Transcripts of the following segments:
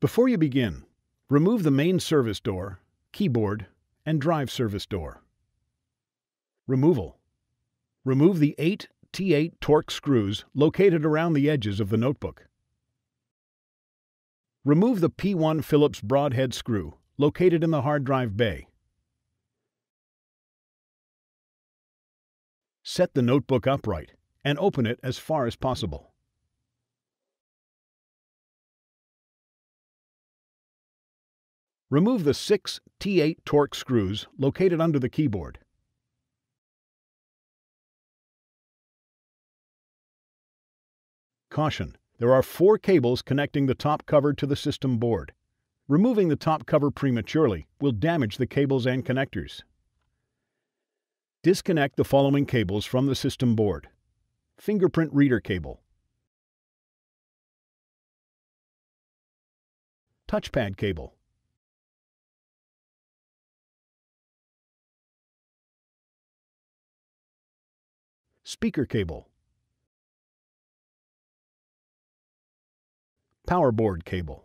Before you begin, remove the main service door, keyboard, and drive service door. Removal. Remove the 8 T8 torx screws located around the edges of the notebook. Remove the P1 Phillips broadhead screw located in the hard drive bay. Set the notebook upright and open it as far as possible. Remove the 6 T8 torx screws located under the keyboard. Caution: there are 4 cables connecting the top cover to the system board. Removing the top cover prematurely will damage the cables and connectors. Disconnect the following cables from the system board: fingerprint reader cable, touchpad cable, speaker cable, power board cable.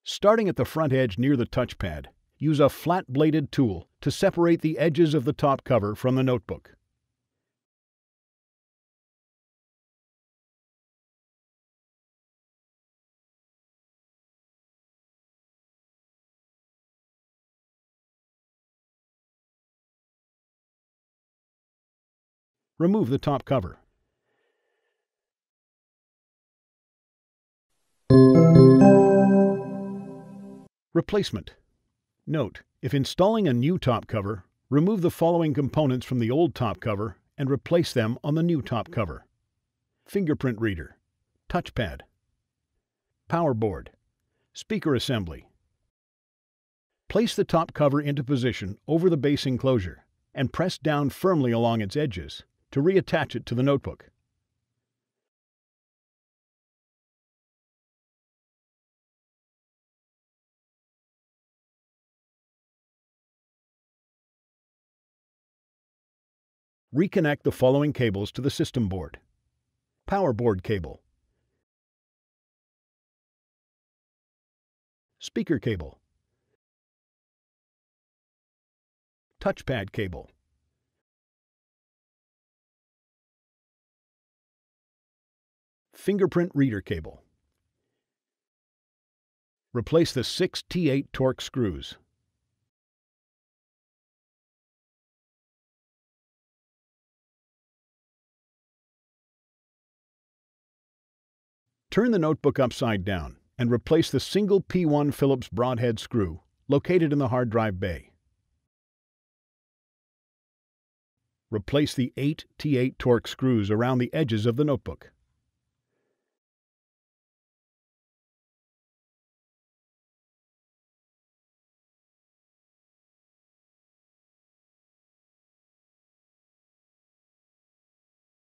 Starting at the front edge near the touchpad, use a flat-bladed tool to separate the edges of the top cover from the notebook. Remove the top cover. Replacement. Note: if installing a new top cover, remove the following components from the old top cover and replace them on the new top cover: fingerprint reader, touchpad, power board, speaker assembly. Place the top cover into position over the base enclosure and press down firmly along its edges to reattach it to the notebook. Reconnect the following cables to the system board: power board cable, speaker cable, touchpad cable, fingerprint reader cable. Replace the 6 T8 torx screws. Turn the notebook upside down and replace the single P1 Phillips broadhead screw located in the hard drive bay. Replace the 8 T8 torx screws around the edges of the notebook.